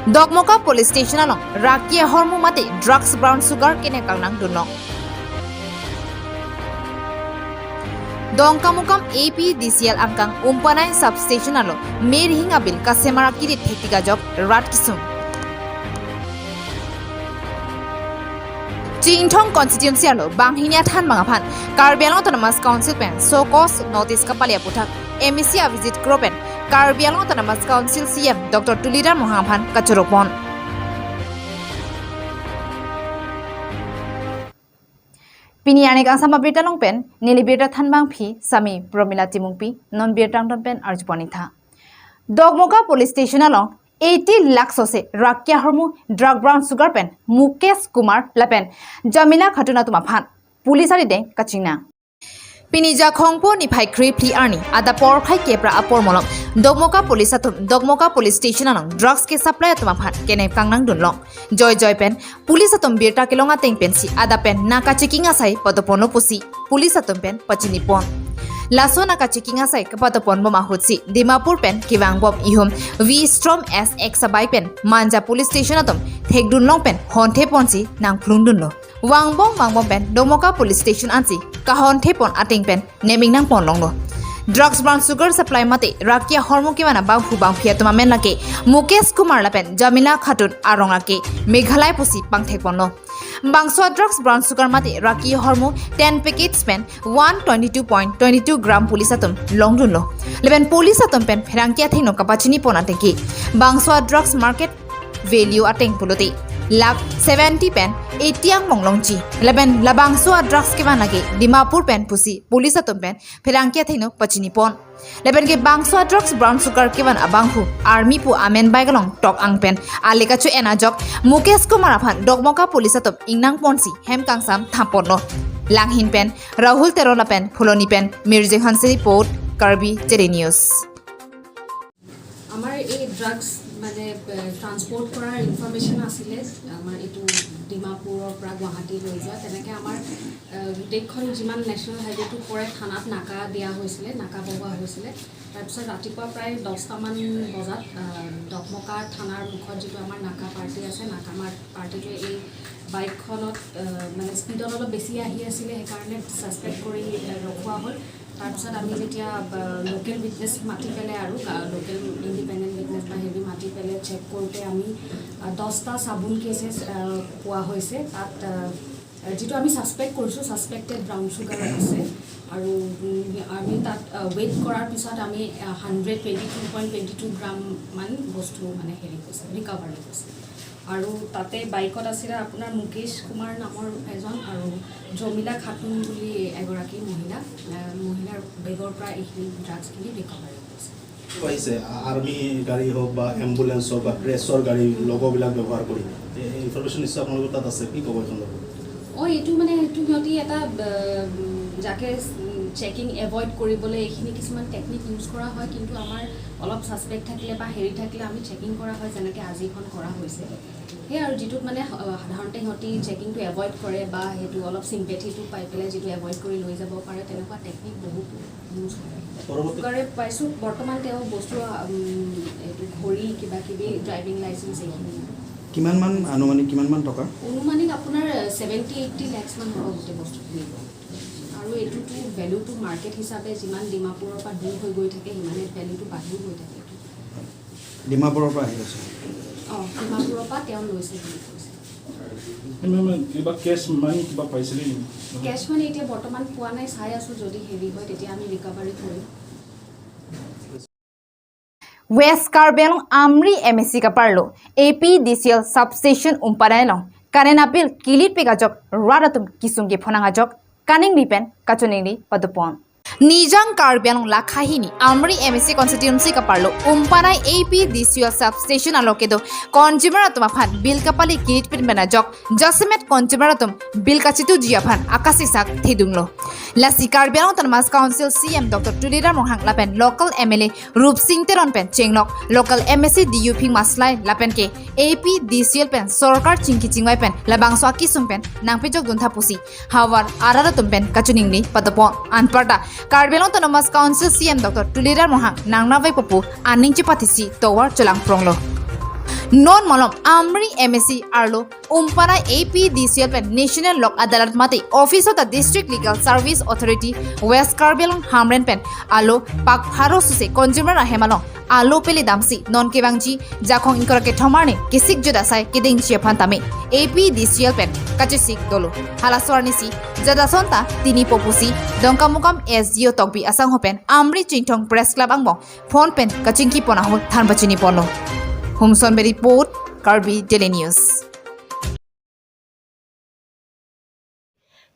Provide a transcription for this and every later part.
Dogmoka police station along Rakia Hormumate drugs brown sugar kinekanang dunong. Dongkamukam APDCL angkang umpanay substation alo merhing abil kasemara kirit hektigajok rat kisum. Jingthong constituency alo banghinia than mangapan Karbi Anglong Autonomous Council pen so cause notice kapalia puthak MEC a visit kropen Karbi Anglong Autonomous Council CM Dr. Tulida Mohamphan kachurokpon. Piniani kang sama berita longpen nili berita thanbang phi sami promila timungpi non berita pen arjuponitha. Dogmoka police station along 80 lakhs ose Rakia Hormu drug brown sugar pen Mukesh Kumar lapen Jamila Khatuna tumaphan police ari de kachina. Pinija khongpo ni phai khri phi arni ada por khai kepra apor molok Dogmoka police station along drugs ke supply tumaphan kene kangnang dunlong joy pen police atom birta kelonga teng pensi ada pen naka checking asai podopono pusi police atom pen pachini pon laso naka checking asai kapatopon boma hutsi Dimapur pen kiwang bob ihom V Strom SX abai pen manja police station atom thekdun long pen honthe ponsi nang phlungdun lo wangbong pen Dogmoka police station ansi kahon thepon ating pen neming nang pon long lo drugs brown sugar supply mate Rakia Hormu kiwana bang phia tuma men lake Mukesh Kumar lapen Jamila Khatun aronga ke Meghalaya pusi pangthek pon lo Bangswa drugs brown sugar mate Rakia Hormu 10 packets pen 122.22 gram police atom long dun lo leben police atom pen pherangkia thino kapachini pon ateki Bangswa drugs market value ateng pulote lakh 70 pen 80 ang monglongchi leben labangso drugs ke banage Dimapur pen pusi police atom pen pherangkia thaino pachini pon leben ke bangso drugs brown sugar ke ban abanghu army pu amen baigalong tok ang pen aleka chu enajok Mukesh Kumar aphan Dogmoka police atom ingnang ponsi hem kangsam thapon no langhin pen Rahul Terola pen Phuloni pen Mirje Hansi report Karbi Tele News আমাৰ এই drugs মানে transport কৰাৰ information আছিলে আমাৰ এইটো ডিমাপুৰৰ পৰা গুৱাহাটী লৈ যোৱা তেনেকৈ আমাৰ গোটেইখন যিমান নেশ্যনেল হাইৱেটো পৰে থানাত নাকা দিয়া হৈছিলে নাকা বহোৱা হৈছিলে তাৰপিছত ৰাতিপুৱা প্ৰায় 10টামান বজাত দগমকা থানাৰ মুখত যিটো আমাৰ নাকা পাৰ্টি আছে নাকা পাৰ্টিটোৱে এই বাইকখনত মানে স্পীডত অলপ বেছি আহি আছিলে সেইকাৰণে ছাছপেক্ট কৰি ৰখোৱা হ'ল তাৰপিছত আমি যেতিয়া লোকেল উইটনেছ মাতি পেলাই আৰু লোকেল ইণ্ডিপেণ্ডেণ্ট উইটনেছ বা হেৰি মাতি পেলাই চেক কৰোঁতে আমি 10টা চাবোন কেছেছ পোৱা হৈছে তাত যিটো আমি ছাছপেক্ট কৰিছোঁ ছাছপেক্টেড ব্ৰাউন চুগাৰ আছে আৰু আমি তাত ৱেইট কৰাৰ পিছত আমি 122.22 গ্ৰাম মান বস্তু মানে হেৰি হৈছে ৰিকভাৰী হৈছে আৰু তাতে বাইকত আছিলে আপোনাৰ মুকেশ কুমাৰ নামৰ এজন আৰু জমিলা খাতুন বুলি এগৰাকী মহিলাৰ বেগৰ পৰা এইখিনি ড্ৰাগছখিনি ৰিকভাৰী হৈছে আৰ্মি গাড়ী হওক বা এম্বুলেন্স হওক বা প্ৰেছৰ গাড়ী লগবিলাক ব্যৱহাৰ কৰি ইনফৰমেশ্যন নিশ্চয় আপোনালোকৰ তাত আছে কি ক'ব এখন এইটো মানে এইটো সিহঁতি এটা যাকে চেকিং এভইড কৰিবলৈ এইখিনি কিছুমান টেকনিক ইউজ কৰা হয় কিন্তু আমাৰ অলপ ছাছপেক্ট থাকিলে বা হেৰি থাকিলে আমি চেকিং কৰা হয় যেনেকৈ আজিখন কৰা হৈছে সেই আৰু যিটোত মানে সাধাৰণতে সিহঁতি চেকিংটো এভইড কৰে বা সেইটো অলপ চিম্পেথিটো পাই পেলাই যিটো এভইড কৰি লৈ যাব পাৰে তেনেকুৱা টেকনিক বহুত ইউজ কৰে পাইছোঁ বৰ্তমান তেওঁ বস্তু এইটো ঘড়ী কিবা কিবি ড্ৰাইভিং লাইচেঞ্চ এইখিনি কিমানমান টকা অনুমানিক আপোনাৰ 70-80 লাখমান হ'ব গোটেই বস্তুখিনি আৰু এইটোতো ভেলুটো মাৰ্কেট হিচাপে যিমান ডিমাপুৰৰ পৰা দূৰ হৈ গৈ থাকে সিমানে ভেলুটো বাঢ়িও গৈ থাকে ডিমাপুৰৰ পৰা আহি আছে ডিমাপুৰৰ পৰা তেওঁ লৈছে বুলি কৈছে কেছ মানে এতিয়া বৰ্তমান পোৱা নাই চাই আছোঁ যদি হেৰি হয় তেতিয়া আমি ৰিকভাৰী কৰিম West Karbi Anglong Amri MSC Kaparlo APDCL substation umpanay kanenapil kilit pegajok radatum kisungge phonangajok kaning lipen kachoningli padupon Nijang Karbi Anglong lakhahini Amri MSC constituency Kaparlo umpanay APDCL substation alokedo consumer atum aphan bil kapali kilit pin banajok Josimet consumer atum bil kachitu jiaphan akasisak thidunglo Lasi Karbi Anglong Autonomous Council CM Dr. Tulida Mohamphan lapen local MLA Rup Singh Teron pen chenglok local MSC DUP Maslai lapen ke APDCL pen sorkar chingki chingwai pen labang swaki sumpen nangpejok duntha pusi hawar araratum pen kachuningli padopon anparta Karbi Anglong Autonomous Council CM Dr. Tulida Mohamphan nangnawai popu aning chipatisi towar cholang pronglo non malom amri MSc arlo umpana APDCL pen National Lok Adalat mate Office of the District Legal Service Authority West Karbi Anglong hamren pen alo pak pharo suse consumer ahemalong alo pele damsi non kebangji jakhong inkorake thomarne kisik joda sai keding chepan tame APDCL pen kachisik dolo halaswarnisi jada sonta tini popusi dongkamukam SGO tokbi asang hopen amri chingthong press club angbo phone pen kachingki ponahul thanbachini pono Humsonberry Report, Karbi Daily News.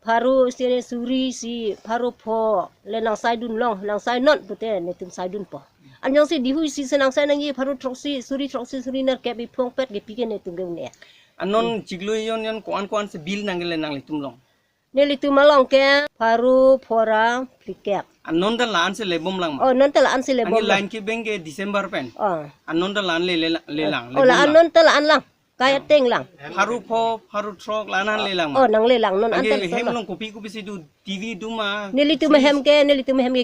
Paru sire suri si paru po le nang sai dun long nang sai not pute ne tum sai dun po anjong si dihu si senang sai nangi paru troksi suri nar ke bi phong pet ge pike ne tum ge ne anon chiglo yon kuan se bil nangile nangli tumlong ne li tum malong ke paru phora pike anon da lan se lebom lang oh non tala an si le angi line ki benge December pen oh anon da lan le lang oh la an non tala an lang kaya teng lang haru trok lanan le lang oh nang le lang non an angi tala hem long kopi si du TV du ma ne li tum hem ke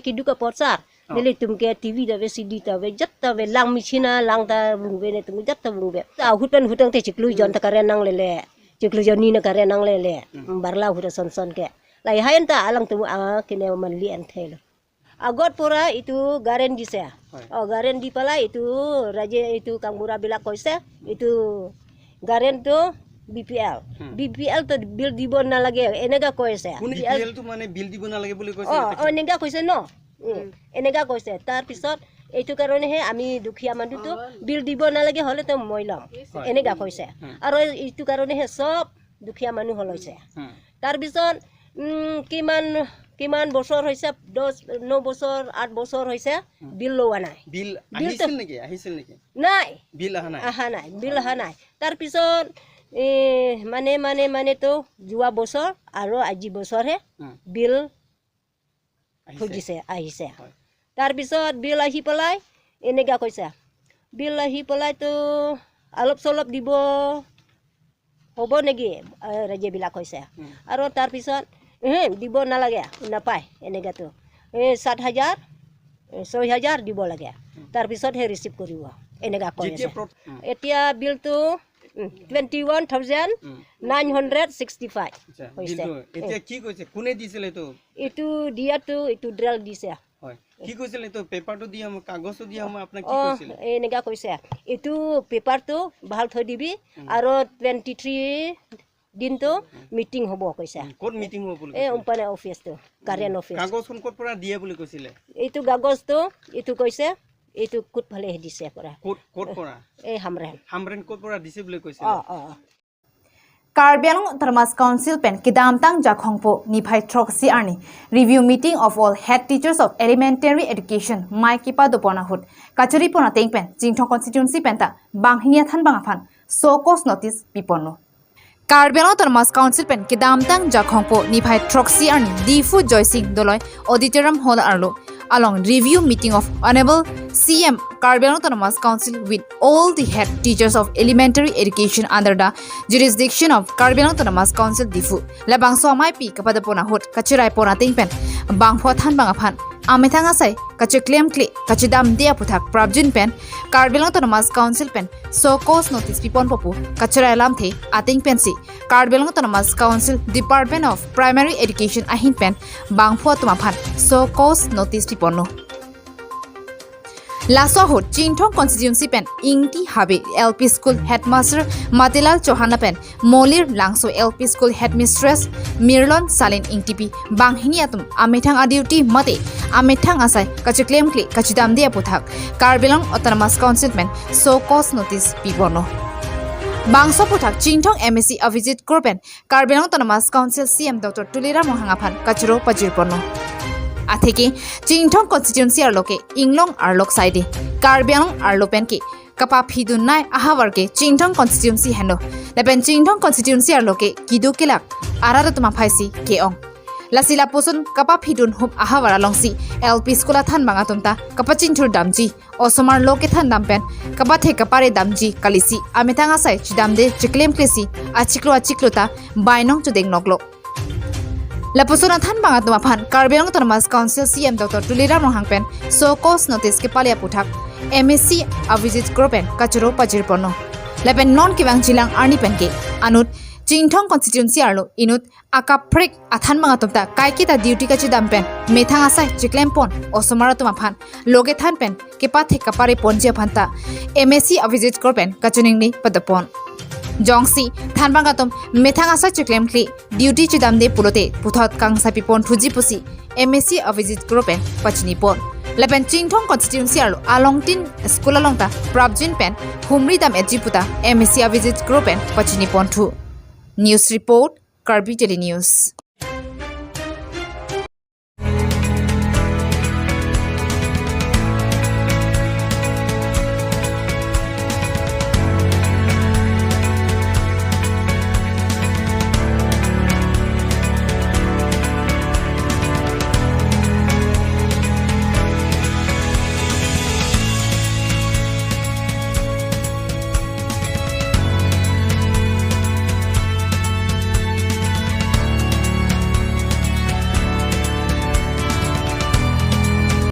ki du ka potsar ne li tum ke TV da ve CD ta ve jat ta ve lang michina lang ta bung ve ne tum jat ta bung ve ta hutang te chiklu jon ta kare nang le chiklu jon ni na kare nang le barla huta son ke lai hayan ta alang tu kine man li an thelo agot pura itu garen di saya oh garen di pala itu raja itu kang murah bila koise itu garen tu BPL tu bil dibon na lagi enega koise kuni BPL tu mane bil di bana lage bole koise oh enega koise no enega koise tar pisot এইটো কাৰণে হে আমি দুখিয়া মানুহ তো বিল দিব নালাগে হলে তো মই লম এনেকা কৈছে আৰু এইটো কাৰণে হে সব দুখিয়া মানুহ হলৈছে তাৰ পিছত কিমান বছৰ হৈছে 9 বছৰ 8 বছৰ হৈছে বিল লোৱা নাই বিল আহিছিল নেকি নাই বিল আহা নাই তাৰ পিছত মানে তো যোৱা বছৰ আৰু আজি বছৰ হে বিল আহিছে তাৰ পিছত বিল আহি পেলাই এনেকা কৈছে বিল আহি পেলাই তো অলপ চলপ দিব হ'ব নেকি ৰাজ্য বিলাক কৈছে আৰু তাৰ পিছত দিব নালাগে নাপায় এনেকা তো 7,000 6,000 দিব লাগে তাৰ পিছত হে ৰিসিভ কৰিব এনেকা কৈছে এতিয়া বিল তো 21,965 হৈছে এতিয়া কি কৈছে কোনে দিছিলে তো ইটো দিয়াটো ইটো ড্ৰেল দিছে হয় কি কৈছিলে তো পেপাৰটো দিয়া কাগজটো দিয়া মই আপোনাক কি কৈছিলে এনেকা কৈছে ইটো পেপাৰটো ভাল থৈ দিবি আৰু 23 দিনটো মিটিং হ'ব কৈছে কোন মিটিং হ'ব বুলি উম্পানে অফিসটো কাৰেণ্ট অফিস কাগজখন ক'ত পৰা দিয়া বুলি কৈছিলে এইটো কাগজটো ইটো কৈছে এইটো কুট ভালে দিছে পৰা ক'ত পৰা হামৰেন ক'ত পৰা দিছে বুলি কৈছিলে Karbi Anglong Autonomous Council pen kidam tang jakhongpo niphai troksi arni review meeting of all head teachers of elementary education mai kipa dopona hut kachuri pona teng pen jingthong constituency pen ta banghinia than bangafan so cause notice piponno Karbi Anglong Autonomous Council pen kidam tang jakhongpo niphai troksi arni difu joysing doloi auditorium hall arlo along review meeting of Honorable CM Karbi Anglong Autonomous Council with all the head teachers of elementary education under the jurisdiction of Karbi Anglong Autonomous Council Difu labang so amai pi kapada pona hot kachirai pona tingpen bangpho than bangaphan amethang asai kachiclaim kle kachidam dia puthak prabjin pen Karbi Anglong Autonomous Council pen so cause notice pipon popu kachirai lamthe ating pensi Karbi Anglong Autonomous Council Department of Primary Education ahin pen bangpho tumaphan so cause notice piponno Laswahut Chingthong constituency pen Ingti Habe LP School Headmaster Matilal Chauhan pen Molir Langso LP School Headmistress Mirlon Salin Ingtipi Banghiniatum Amethang Adiuti Mate Amethang Asai Kachiclaim Kli Kachidam Dia Puthak Karbi Anglong Autonomous Council pen so cause notice pipono Bangso Puthak Chingthong MSc a visit Kurpen Karbi Anglong Autonomous Council CM Dr. Tulira Mohangaphan Kachuro Pajirpono Atheke Chingthong constituency arloke Inglong arlok side Karbi Anglong arlopen ki kapa phidun nai ahawarke Chingthong constituency hendo lepen Chingthong constituency arloke kidu kilak arara tuma phaisi keong lasila posun kapa phidun hub ahawara longsi LP school than bangatumta kapa chinthur damji osomar loke than dampen kapa the kapare damji kalisi ametanga sai chidamde chiklem klesi achiklota bainong chudeng noklo Lapusuna than bangat numaphan Karbi Anglong Autonomous Council CM Dr. Tulira Mohangpen so cause notice ke palia puthak MSc a visit gropen kachuro pajirpono lepen non kiwang jilang arni penke anut Jingthong constituency arlo inut akaprik athan mga topta kai kita duty ka chidam pen methang asai chiklem pon osomara tuma phan loge than pen kepa the kapari ponje phanta MSc visit korpen kachuning ni padapon jongsi thanbang atom methang asai chiklem kli duty chidam de pulote puthot kang sapi pon thuji pusi MSc visit korpen pachini pon lepen Jingthong constituency arlo alongtin school alongta prabjin pen humri dam ejiputa MSc visit korpen pachini pon thu News report, Karbi Daily News.